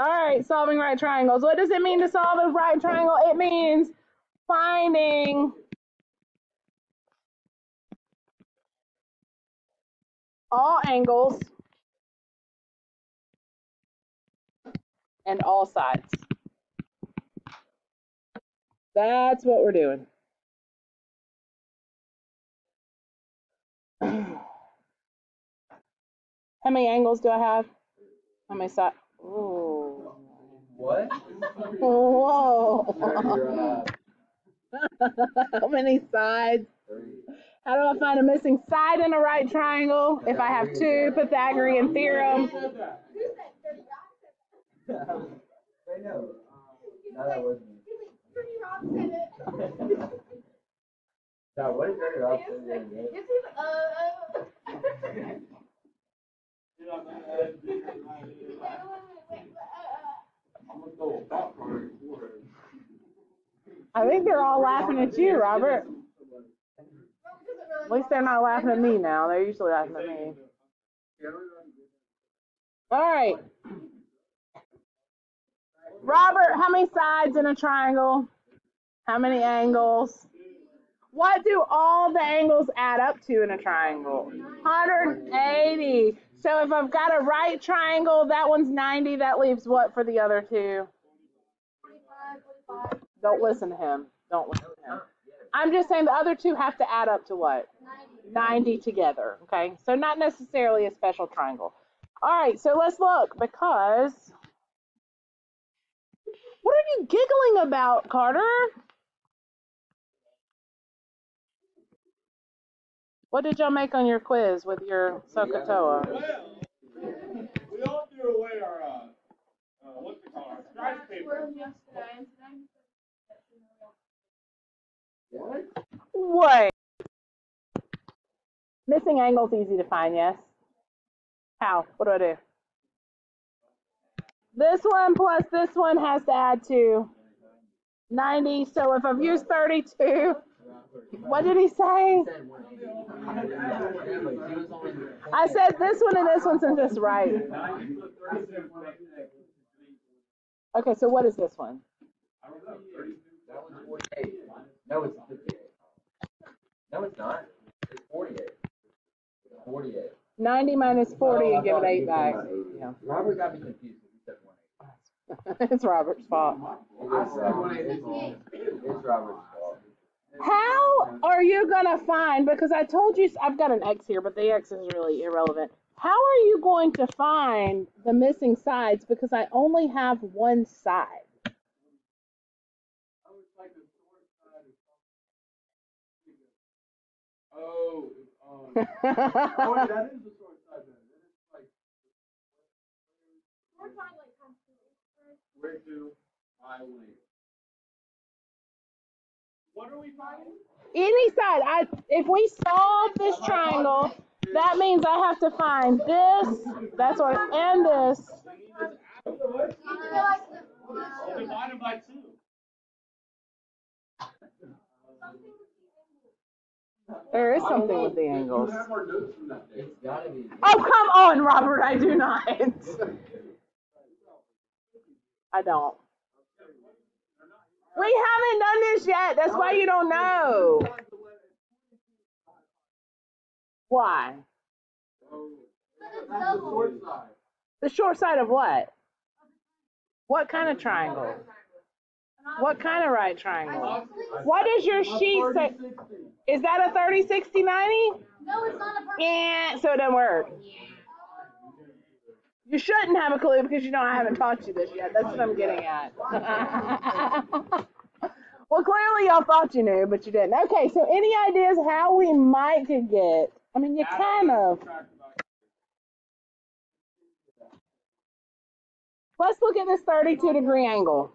All right, solving right triangles. What does it mean to solve a right triangle? It means finding all angles and all sides. That's what we're doing. How many angles do I have? How many sides? Ooh. What? Whoa. How many sides? How do I find a missing side in a right triangle? If I have two, Pythagorean theorem. I know. No, that wasn't me. No, what is Dirty Rob saying? I think they're all laughing at you, Robert. At least they're not laughing at me now. They're usually laughing at me. All right. Robert, how many sides in a triangle? How many angles? What do all the angles add up to in a triangle? 180. So if I've got a right triangle, that one's 90. That leaves what for the other two? 45. Don't listen to him. Don't listen to him. I'm just saying the other two have to add up to what? 90 together. Okay, so not necessarily a special triangle. All right, so let's look because what are you giggling about, Carter? What did y'all make on your quiz with your SOHCAHTOA? Well, we all threw away our, what's it called, our skyscraper. What? Missing angle's easy to find, yes? How? What do I do? This one plus this one has to add to 90. So if I've used 32, what did he say? I said this one and this one since it's right. Okay, so what is this one? That one's 48. No, it's 58. No, it's not. It's 48. 48. 90 minus 40 and give it 8 back. Yeah. Robert got me confused. He said 180. It's Robert's fault. It's Robert's fault. How are you going to find, because I told you, I've got an X here, but the X is really irrelevant. How are you going to find the missing sides because I only have one side? Oh, that is the short side then. It is like where to I wait. What are we finding? Any side. If we solve this triangle, that means I have to find this, that's what, and this. Divided by 2. There is something with the angles. It's gotta be. Oh, come on, Robert, I do not. I don't. We haven't done this yet. That's why you don't know. Why? The short side of what? What kind of triangle? What kind of right triangle? What does your sheet say? Is that a 30, 60, 90? No, it's not a perfect. Yeah, so it doesn't work. You shouldn't have a clue because you know I haven't taught you this yet. That's what I'm getting at. Well, clearly y'all thought you knew, but you didn't. Okay, so any ideas how we might could get? I mean, you kind of. Let's look at this 32-degree angle.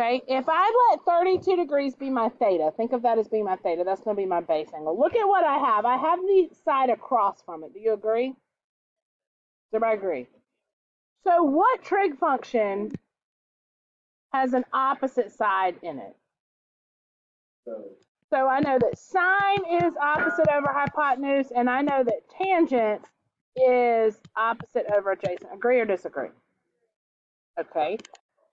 Okay, if I let 32 degrees be my theta, think of that as being my theta. That's going to be my base angle. Look at what I have. I have the side across from it. Do you agree? Does everybody agree? So what trig function has an opposite side in it? So I know that sine is opposite over hypotenuse, and I know that tangent is opposite over adjacent. Agree or disagree? Okay.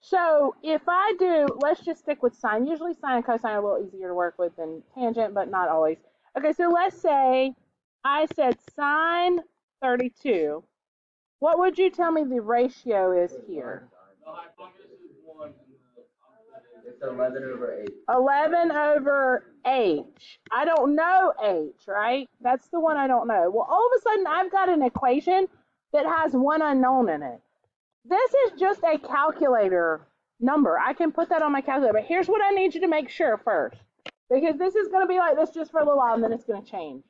So if I do, let's just stick with sine. Usually sine and cosine are a little easier to work with than tangent, but not always. Okay, so let's say I said sine 32. What would you tell me the ratio is here? The hypotenuse is 1 and the opposite is It's 11 over 8. 11 over h. I don't know h, right? That's the one I don't know. Well, all of a sudden, I've got an equation that has one unknown in it. This is just a calculator number. I can put that on my calculator. But here's what I need you to make sure first. Because this is going to be like this just for a little while, and then it's going to change.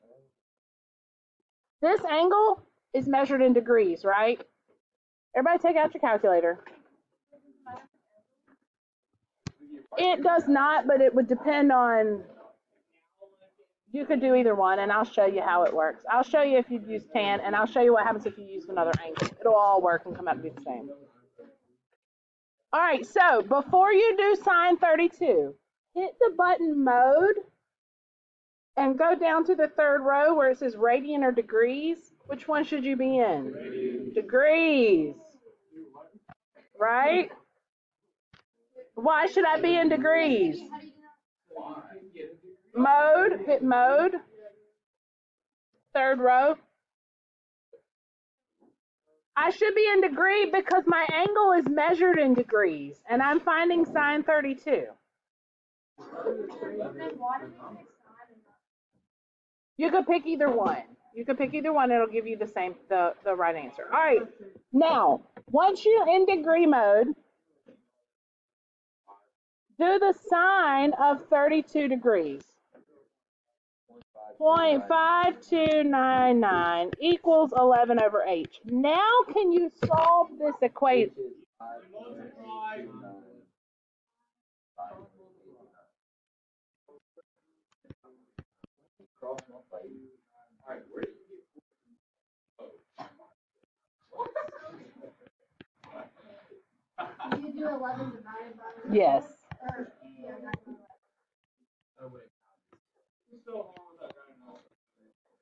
This angle is measured in degrees, right? Everybody take out your calculator. It does not, but it would depend on, you could do either one, and I'll show you how it works. I'll show you if you use tan, and I'll show you what happens if you use another angle. It'll all work and come out to be the same. All right, so before you do sine 32, hit the button mode and go down to the third row where it says radian or degrees. Which one should you be in? Degrees. Right? Why should I be in degrees? Mode, hit mode. Third row. I should be in degree because my angle is measured in degrees, and I'm finding sine 32. You could pick either one. You could pick either one. It'll give you the same, the right answer. All right. Now, once you're in degree mode, do the sine of 32 degrees. 0.5299 equals 11 over h. Now can you solve this equation? Did you do 11 divided by? Yes.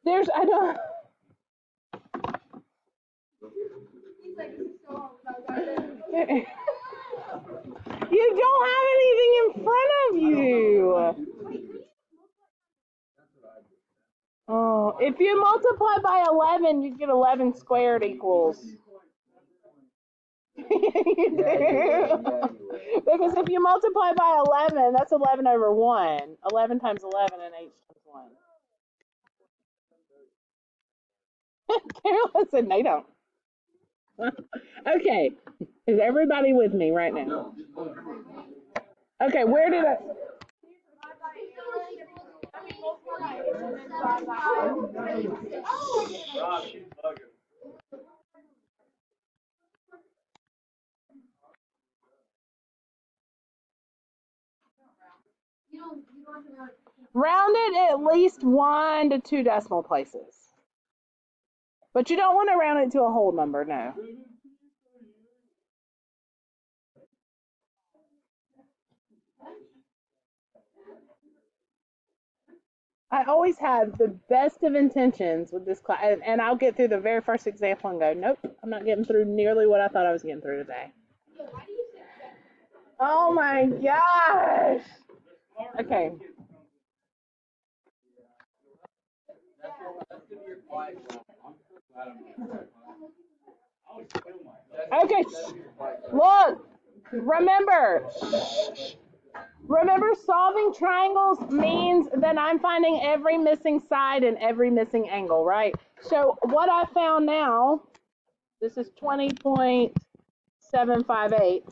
There's, I don't. He's like, this is so hard without that. You don't have anything in front of you. Oh, if you multiply by 11, you get 11 squared equals. You do. Because if you multiply by 11, that's 11 over 1. 11 times 11 and h times 1. Carol said, no, you don't. Okay, is everybody with me right now? Okay, where did I? Rob, she's bugging. Round it at least 1 to 2 decimal places. But you don't want to round it to a whole number, no. I always have the best of intentions with this class, and I'll get through the very first example and go, nope, I'm not getting through nearly what I thought I was getting through today. Oh my gosh. Okay. Okay, look, remember, solving triangles means that I'm finding every missing side and every missing angle, right? So what I found now, this is 20.758.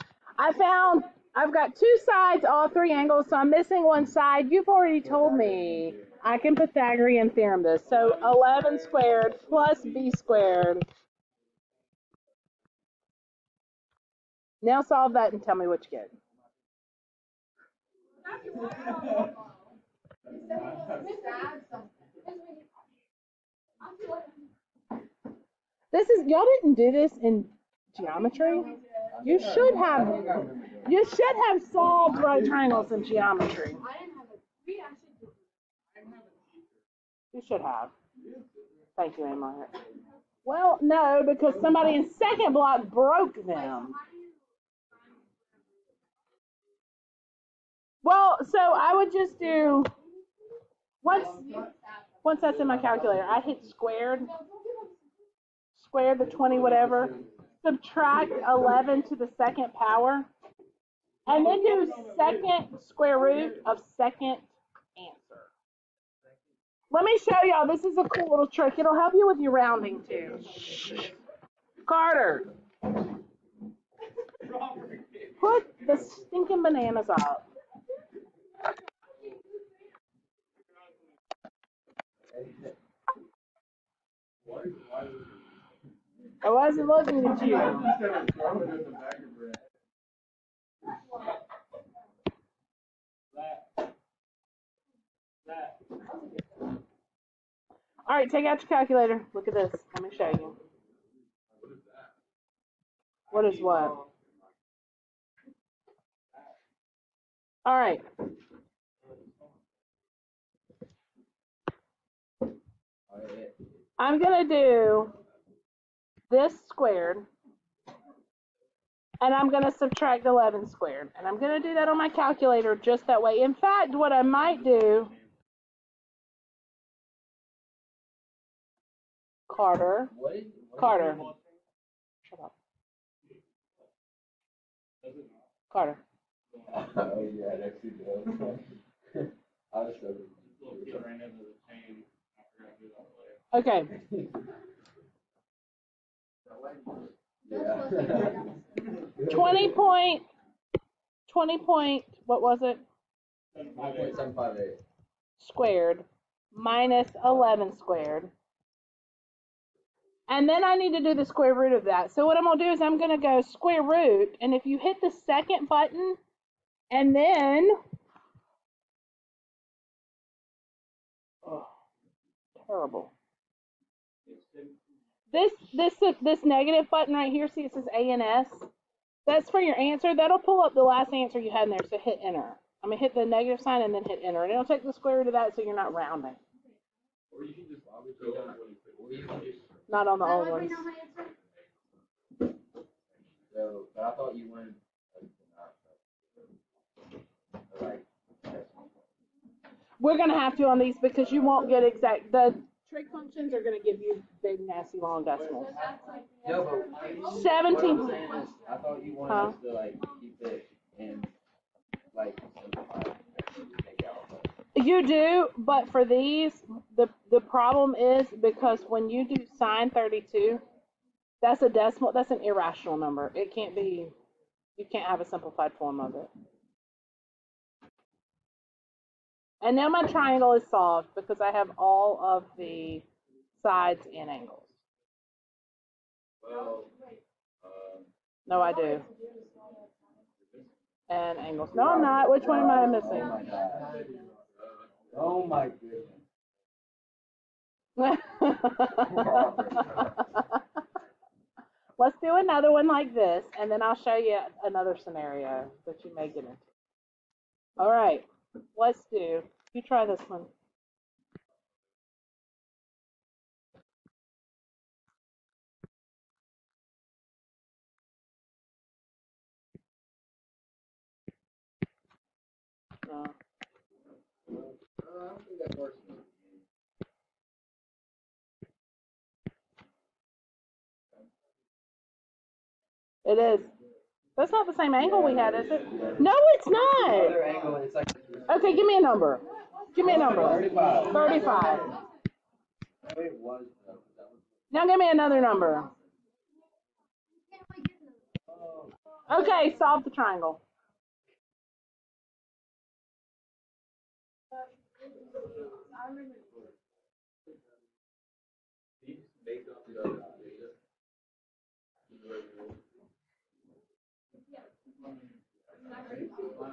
I've got 2 sides, all 3 angles, so I'm missing 1 side. You've already told me I can Pythagorean theorem this. So 11 squared plus b squared. Now solve that and tell me what you get. This is, y'all didn't do this in geometry? You should have solved right triangles in geometry. You should have. Thank you, Emma. Well, no, because somebody in second block broke them. I would just do, once that's in my calculator, I hit squared the 20 whatever, subtract 11 to the second power, and then do second square root of second answer. Let me show y'all. This is a cool little trick. It'll help you with your rounding too. Carter, put the stinking bananas up. I wasn't looking at you. All right, take out your calculator. Look at this. Let me show you. What is what? All right. I'm going to do this squared, and I'm going to subtract 11 squared. And I'm going to do that on my calculator just that way. In fact, what I might do, Carter, shut up. Carter. Oh, yeah, that's too dope. I was so Okay. yeah. 20 point, what was it? 9.758. Squared minus 11 squared. And then I need to do the square root of that. So what I'm going to do is I'm going to go square root, and if you hit the second button, and then, oh, terrible. This negative button right here, see it says A and S? That's for your answer. That'll pull up the last answer you had in there, so hit enter. I mean, hit the negative sign and then hit enter. And it'll take the square root of that so you're not rounding. Or you can just go down really quick. Or you can just Not on the old ones. so, but I thought you wanted like We're going to have to on these because you won't get exact. The trig functions are going to give you big, nasty, long decimals. no, but 17. what I'm saying is, I thought you wanted us to like keep it in like simplify it and make out. You do, but for these, the problem is because when you do sine 32, that's a decimal, that's an irrational number. It can't be, you can't have a simplified form of it. And now my triangle is solved because I have all of the sides and angles. Well, No, I do. And angles. No, I'm not. Which one am I missing? oh my god. Oh my goodness. Let's do another one like this, and then I'll show you another scenario that you may get into. All right, let's do, you try this one. No. I don't think that works. It is. That's not the same angle we had, is it? No, it's not. Other angle, it's like Okay, give me a number. Give me a number. 35. 35. It was though. That was Now give me another number. Okay, solve the triangle.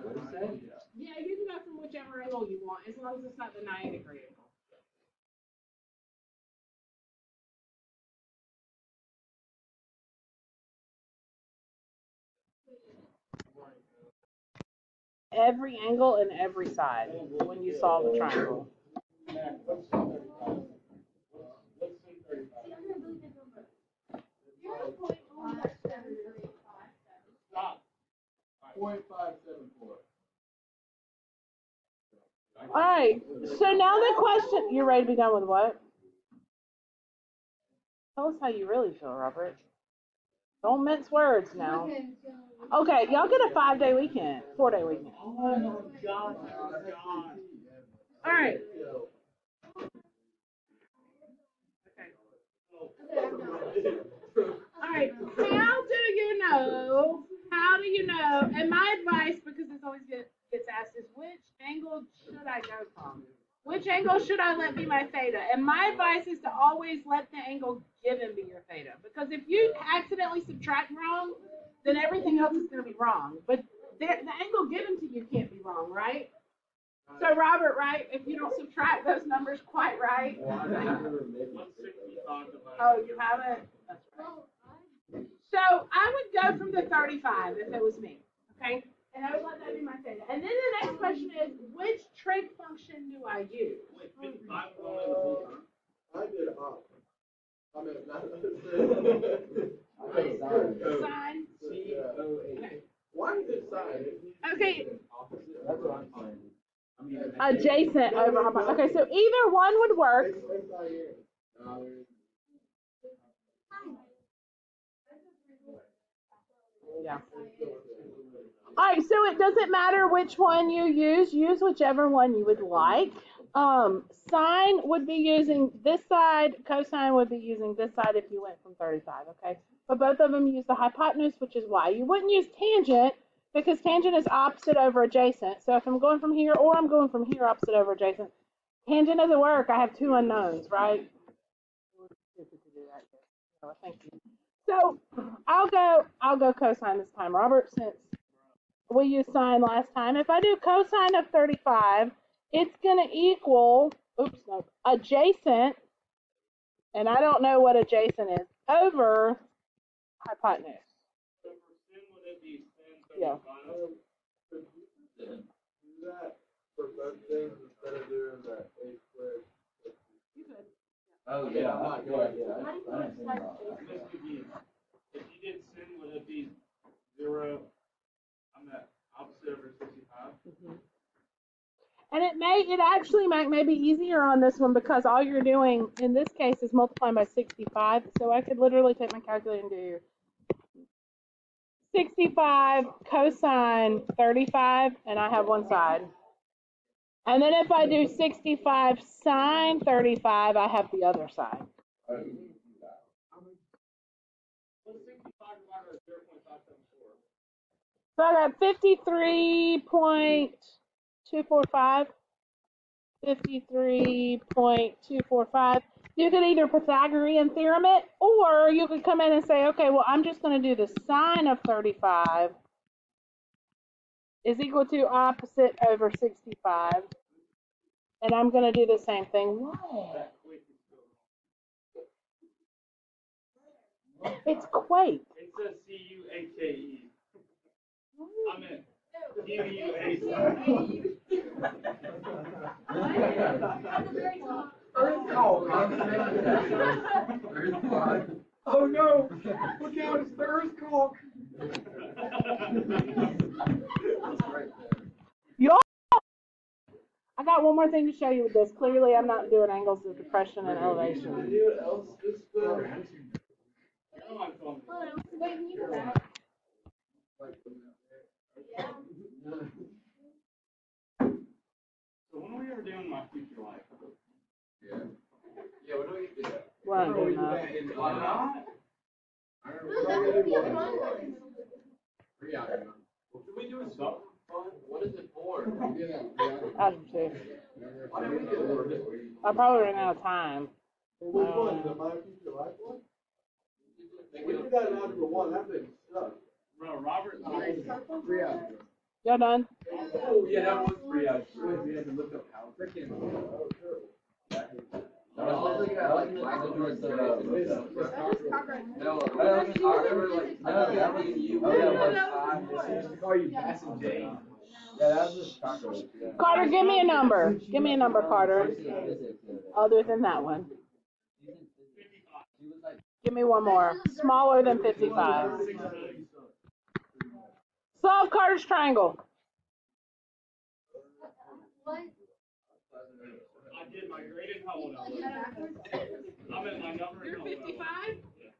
what is that? Yeah, you can go from whichever angle you want, as long as it's not the 90-degree angle. Every angle and every side when you solve the triangle. Stop. 0.574. All right. So now the question, you're ready to be done with what? Tell us how you really feel, Robert. Don't mince words now. Okay, y'all get a 5-day weekend, 4-day weekend. Oh my God. All right. All right. How do you know? How do you know? And my advice, because this always gets asked, is which angle should I go from? Which angle should I let be my theta? And my advice is to always let the angle given be your theta. Because if you accidentally subtract wrong, then everything else is going to be wrong. But the angle given to you can't be wrong, right? So Robert, right? If you don't subtract those numbers quite right. Oh, you haven't? That's right. So I would go from the 35 if it was me, okay? And I would let that be my theta. And then the next question is, which trig function do I use? I did up. I mean, Sine. C-O-H. why is it sine? Okay, That's what I'm finding. I mean, adjacent over hypotenuse. Okay, so either one would work. Yeah. All right, so it doesn't matter which one you use. Use whichever one you would like. Sine would be using this side. Cosine would be using this side if you went from 35, okay? But both of them use the hypotenuse, which is why. You wouldn't use tangent because tangent is opposite over adjacent. So if I'm going from here or I'm going from here opposite over adjacent, tangent doesn't work. I have two unknowns, right? Oh, thank you. So I'll go cosine this time, Robert, since we used sine last time. If I do cosine of 35, it's going to equal, adjacent, and I don't know what adjacent is, over hypotenuse. So for sin, would it be sin 35? Yeah. Do that for both things instead of doing the a squared. oh yeah, I'm not good. Yeah, I didn't think about This would be, if you did sin, would it be 0? I'm at opposite over 65. And it actually may be easier on this one because all you're doing in this case is multiplying by 65. So I could literally take my calculator and do 65 cosine 35, and I have one side. And then if I do 65 sine 35, I have the other side. What's 65 divided by 0.574? So I got 53.245. 53.245. You could either Pythagorean theorem it, or you could come in and say, okay, well, I'm just going to do the sine of 35 is equal to opposite over 65. And I'm going to do the same thing. What? It's quake. It says C-U-A-K-E. I meant Q-U-A-C. Oh no! Look out, it's the earthquake! Y'all, I got one more thing to show you with this. Clearly, I'm not doing angles of depression and elevation. So when are we ever doing my future life? Yeah, what do we do that? Well, I'm doing that. Why not? Can we do a summer fun? What is it for? I do too. I probably ran out of time. Which one? The My Future Life one? We did that in Algebra 1. That thing sucked. Bro, Robert. Y'all done? Oh, yeah, that was free algebra. We had to look up how freaking. Oh, sure. I like the No, that was you. Oh, that was Call you Passing Jane. Yeah, that was just cockroach. Yeah. Carter, give me a number. Give me a number, Carter. Other than that one. Give me one more. Smaller than 55. Solve Carter's triangle. I did my grade and how old I was. I'm in my number. You're and how old I was. 55? Yeah.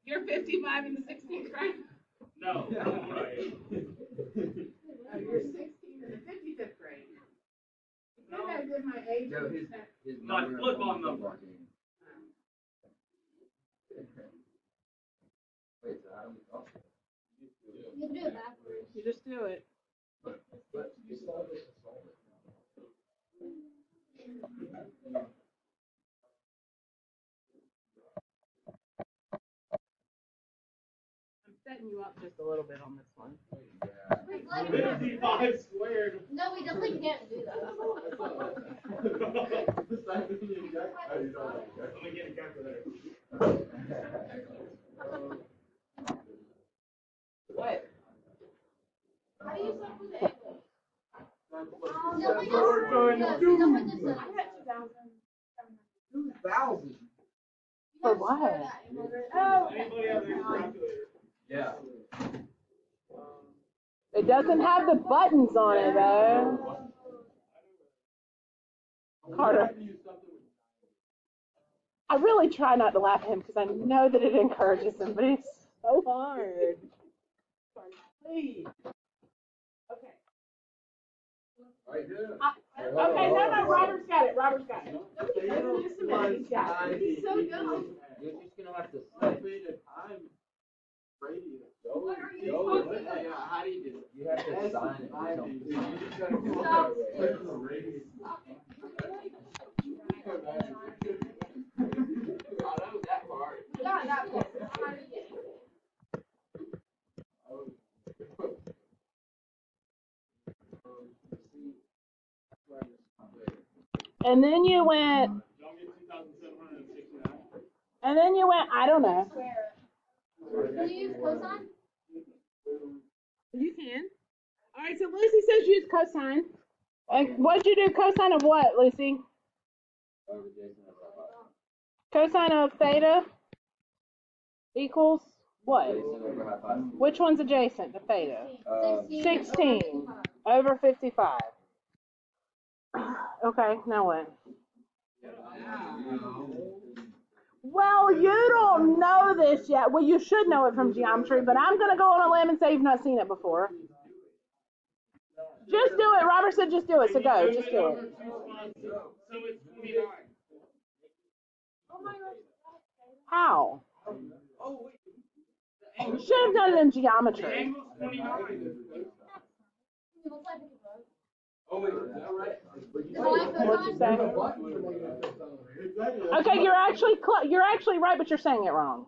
You're 55 in the 16th grade? No, that's what I am. Oh, you're 16 in the 55th grade. You think I did my age? Joe, his My number. football number. Wait, so how do we talk? You can do it backwards. You just do it. But you solve it. I'm setting you up just a little bit on this one. Wait, like, 55 squared. no, we definitely can't do that. Let me get a calculator. What? How do you start with the angle? That's No, what we're no, trying to do. no, no, no, no. 2,000. For what? Oh, Anybody have their calculator? Yeah. It doesn't have the buttons on it though. Carter. I really try not to laugh at him because I know that it encourages him, but it's so hard. Please. Okay. Right there. Okay, no, Robert's got it. Robert's got it. Just a minute, he's got it. He's so good. You're just gonna have to I say. made a time radius. What are you Yo, talking yeah, about? how do you do it? You have to sign it or 90. something. You just gotta go Stop. click the radius. I know that part. Yeah, that was. How do you get it? And then you went, Y'all get 2,769. and then you went, I don't know. Can you use cosine? You can. All right, so Lucy says use cosine. What'd you do? Cosine of what, Lucy? Over Jason, Cosine of theta equals what? Jason over hypotenuse. Which one's adjacent to theta? 16 over 55. Okay, now what? Well, you don't know this yet. Well, you should know it from geometry, but I'm going to go on a limb and say you've not seen it before. Just do it. Robert said just do it, so go. Just do it. So it's 29. How? You should have done it in The geometry. angle's 29. Oh, wait, is that right? What'd you say? Okay, you're actually right, but you're saying it wrong.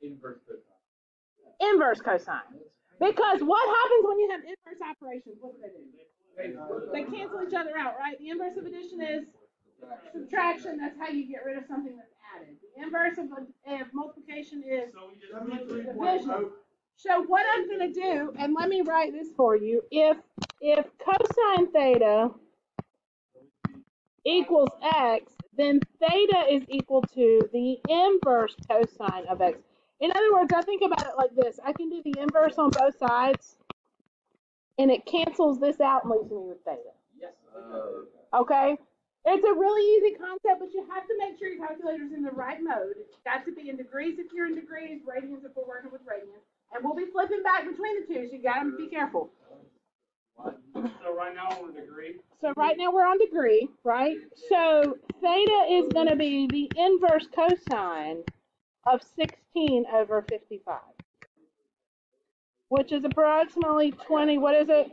Inverse cosine. Inverse cosine. Because what happens when you have inverse operations? What do? They cancel each other out, right? The inverse of addition is subtraction. That's how you get rid of something that's added. The inverse of multiplication is So we just division. So what I'm going to do, and let me write this for you, if cosine theta equals x, then theta is equal to the inverse cosine of x. In other words, I think about it like this. I can do the inverse on both sides, and it cancels this out and leaves me with theta. Yes. Okay? It's a really easy concept, but you have to make sure your calculator's in the right mode. It's got to be in degrees if you're in degrees, radians if we're working with radians. And we'll be flipping back between the two, so you got to be careful. So right now we're in degree. So right now we're on degree, right? So theta is going to be the inverse cosine of 16 over 55, which is approximately 20, what is it?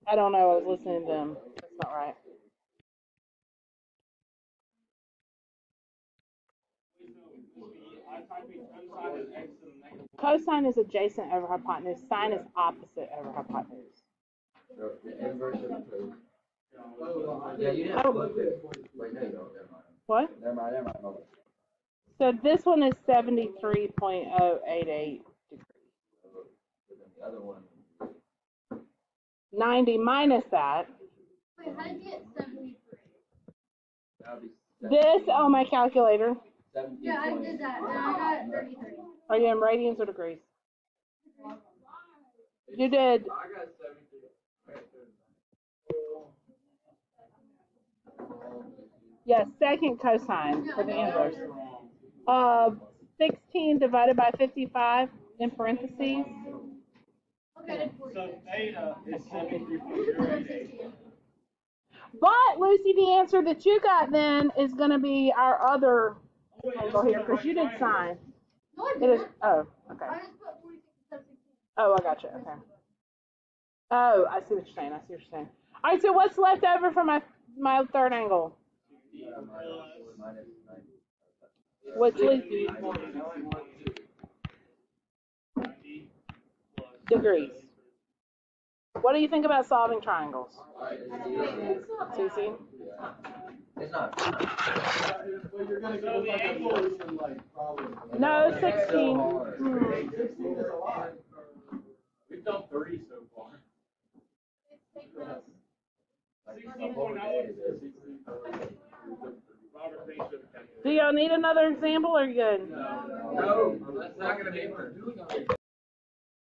I don't know, I was listening to them. That's not right. Cosine is adjacent over hypotenuse. Sine is opposite over hypotenuse. So the inverse of the cosine. Yeah, you didn't flip it. Wait, no, you don't. Never mind. What? Never mind. Hold on. So this one is 73.088 degrees. But then the other one. 90 minus that. Wait, how did you get 73? That would be This on my calculator. 17. Yeah, I did that, and I got 33. Are you in radians or degrees? You did. I got 73. I got 39. Yes, second cosine for the inverse. 16 divided by 55 in parentheses. Okay. So theta is 73.088. But Lucy, the answer that you got then is going to be our other angle here because you did sine. No, I It is. didn't. Oh, okay. I just put 46 instead of 16. Oh, I got you. Okay. Oh, I see what you're saying. I see what you're saying. All right. So what's left over for my third angle? What's Lucy? 90 plus Degrees. What do you think about solving triangles? Susie? It's not. Well, you're gonna So go the like a angle- solution, like, problem. No, 16. It's so hard. Hmm. 16 is a lot. We've done 3 so far. Like, 16.0. Robert, thanks for the Do y'all need another example or you good? No, that's not gonna be for